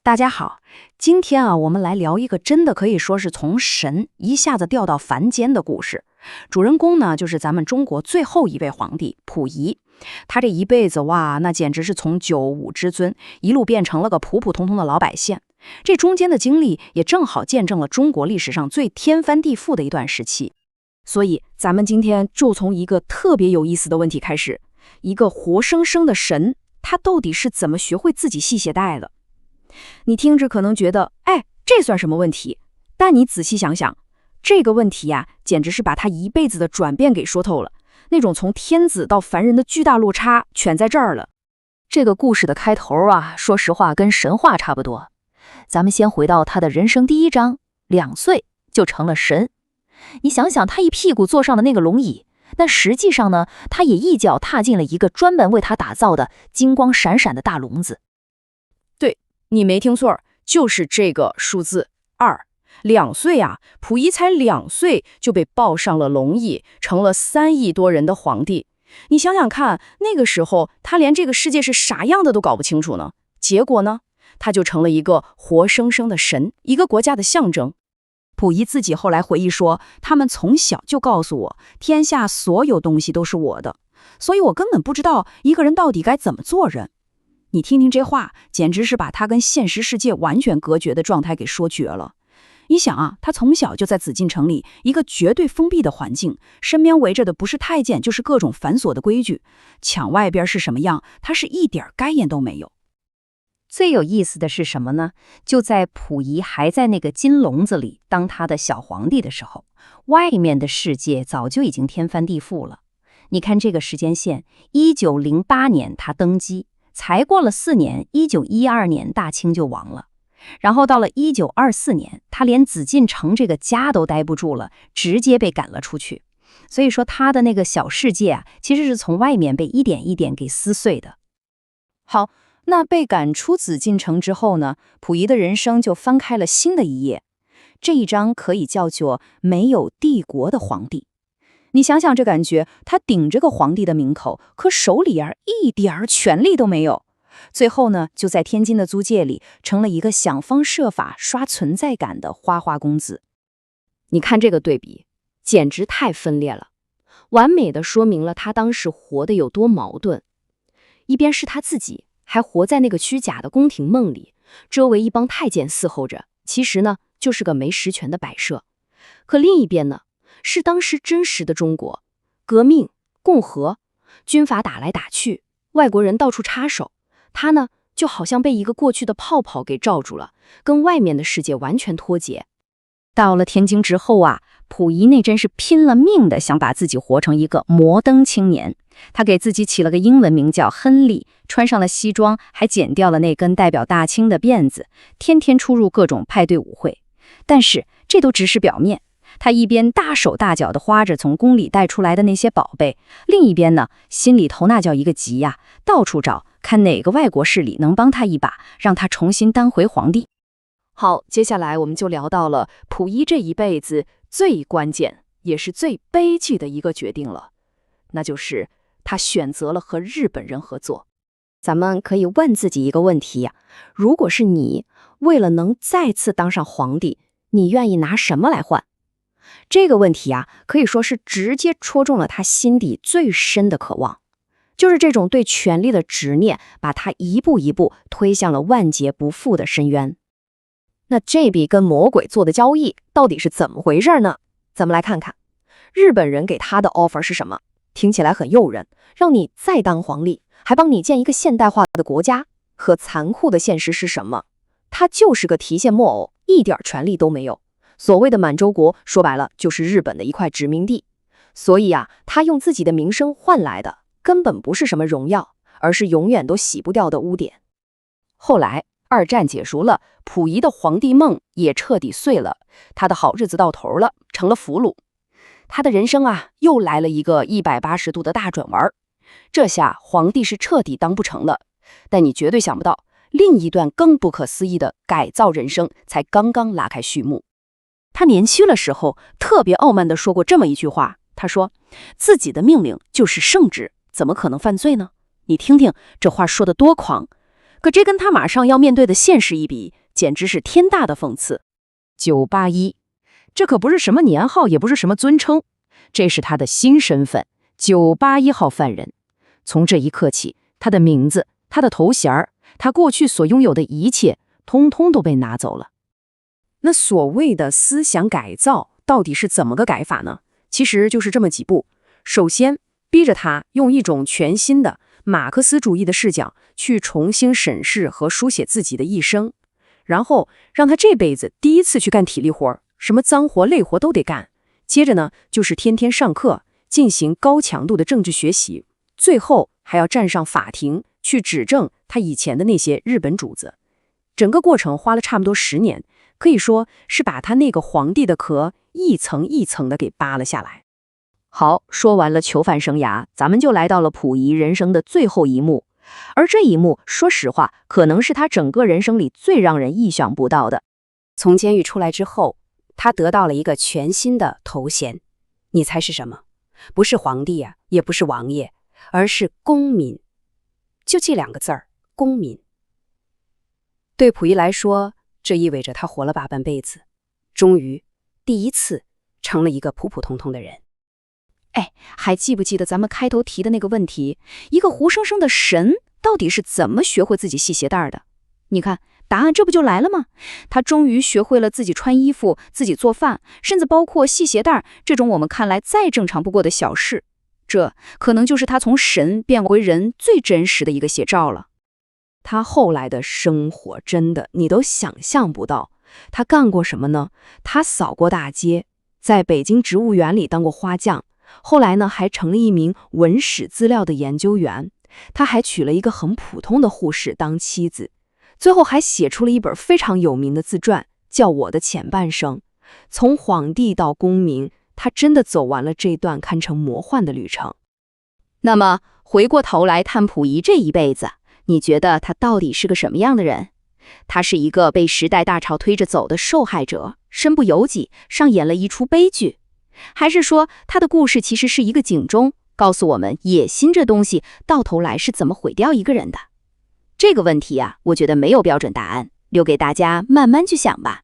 大家好，今天我们来聊一个真的可以说是从神一下子掉到凡间的故事。主人公呢，就是咱们中国最后一位皇帝溥仪。他这一辈子那简直是从九五之尊一路变成了个普普通通的老百姓。这中间的经历也正好见证了中国历史上最天翻地覆的一段时期。所以咱们今天就从一个特别有意思的问题开始：一个活生生的神，他到底是怎么学会自己系鞋带的？你听着可能觉得，这算什么问题？但你仔细想想，这个问题简直是把他一辈子的转变给说透了。那种从天子到凡人的巨大落差，全在这儿了。这个故事的开头说实话跟神话差不多。咱们先回到他的人生第一章，2岁就成了神。你想想，他一屁股坐上了那个龙椅，但实际上呢，他也一脚踏进了一个专门为他打造的金光闪闪的大笼子。对，你没听错，就是这个数字2。2岁溥仪才2岁就被抱上了龙椅，成了3亿多人的皇帝。你想想看，那个时候他连这个世界是啥样的都搞不清楚呢。结果呢，他就成了一个活生生的神，一个国家的象征。溥仪自己后来回忆说，他们从小就告诉我，天下所有东西都是我的，所以我根本不知道一个人到底该怎么做人。你听听这话，简直是把他跟现实世界完全隔绝的状态给说绝了。你想他从小就在紫禁城里，一个绝对封闭的环境，身边围着的不是太监就是各种繁琐的规矩，墙外边是什么样，他是一点概念都没有。最有意思的是什么呢？就在溥仪还在那个金笼子里当他的小皇帝的时候，外面的世界早就已经天翻地覆了。你看这个时间线，1908年他登基，才过了4年，1912年大清就亡了。然后到了1924年，他连紫禁城这个家都待不住了，直接被赶了出去。所以说他的那个小世界其实是从外面被一点一点给撕碎的。好，那被赶出紫禁城之后呢，溥仪的人生就翻开了新的一页。这一章可以叫做没有帝国的皇帝。你想想这感觉，他顶着个皇帝的名头，可手里一点权力都没有。最后呢，就在天津的租界里成了一个想方设法刷存在感的花花公子。你看这个对比，简直太分裂了，完美的说明了他当时活得有多矛盾。一边是他自己，还活在那个虚假的宫廷梦里，周围一帮太监伺候着，其实呢，就是个没实权的摆设。可另一边呢，是当时真实的中国，革命、共和，军阀打来打去，外国人到处插手。他呢，就好像被一个过去的泡泡给罩住了，跟外面的世界完全脱节。到了天津之后溥仪那真是拼了命的想把自己活成一个摩登青年。他给自己起了个英文名叫亨利，穿上了西装，还剪掉了那根代表大清的辫子，天天出入各种派对舞会。但是这都只是表面，他一边大手大脚地花着从宫里带出来的那些宝贝，另一边呢，心里头那叫一个急到处找，看哪个外国势力能帮他一把，让他重新当回皇帝。好，接下来我们就聊到了溥仪这一辈子最关键也是最悲剧的一个决定了，那就是他选择了和日本人合作。咱们可以问自己一个问题如果是你，为了能再次当上皇帝，你愿意拿什么来换？这个问题可以说是直接戳中了他心底最深的渴望。就是这种对权力的执念，把他一步一步推向了万劫不复的深渊。那这笔跟魔鬼做的交易到底是怎么回事呢？咱们来看看，日本人给他的 offer 是什么？听起来很诱人，让你再当皇帝，还帮你建一个现代化的国家。可残酷的现实是什么？他就是个提线木偶，一点权力都没有。所谓的满洲国，说白了就是日本的一块殖民地。所以他用自己的名声换来的根本不是什么荣耀，而是永远都洗不掉的污点。后来2战结束了，溥仪的皇帝梦也彻底碎了，他的好日子到头了，成了俘虏。他的人生又来了一个180度的大转弯。这下皇帝是彻底当不成了。但你绝对想不到，另一段更不可思议的改造人生才刚刚拉开序幕。他年轻的时候特别傲慢地说过这么一句话，他说自己的命令就是圣旨，怎么可能犯罪呢？你听听这话说得多狂。可这跟他马上要面对的现实一比，简直是天大的讽刺。981，这可不是什么年号，也不是什么尊称，这是他的新身份，981号犯人。从这一刻起，他的名字、他的头衔儿、他过去所拥有的一切，通通都被拿走了。那所谓的思想改造到底是怎么个改法呢？其实就是这么几步。首先，逼着他用一种全新的马克思主义的视角去重新审视和书写自己的一生，然后让他这辈子第一次去干体力活，什么脏活累活都得干。接着呢，就是天天上课，进行高强度的政治学习，最后还要站上法庭去指证他以前的那些日本主子。整个过程花了差不多10年，可以说是把他那个皇帝的壳一层一层的给扒了下来。好，说完了囚犯生涯，咱们就来到了溥仪人生的最后一幕。而这一幕，说实话，可能是他整个人生里最让人意想不到的。从监狱出来之后，他得到了一个全新的头衔，你猜是什么？不是皇帝啊，也不是王爷，而是公民。就这2个字儿，公民。对溥仪来说，这意味着他活了大半辈子，终于第一次成了一个普普通通的人。哎，还记不记得咱们开头提的那个问题？一个活生生的神到底是怎么学会自己系鞋带的？你看，答案这不就来了吗？他终于学会了自己穿衣服、自己做饭，甚至包括系鞋带这种我们看来再正常不过的小事。这可能就是他从神变为人最真实的一个写照了。他后来的生活真的你都想象不到。他干过什么呢？他扫过大街，在北京植物园里当过花匠，后来呢还成了一名文史资料的研究员。他还娶了一个很普通的护士当妻子，最后还写出了一本非常有名的自传，叫《我的前半生》。从皇帝到公民，他真的走完了这段堪称魔幻的旅程。那么回过头来看溥仪这一辈子，你觉得他到底是个什么样的人？他是一个被时代大潮推着走的受害者，身不由己，上演了一出悲剧？还是说他的故事其实是一个警钟，告诉我们野心这东西到头来是怎么毁掉一个人的？这个问题啊，我觉得没有标准答案，留给大家慢慢去想吧。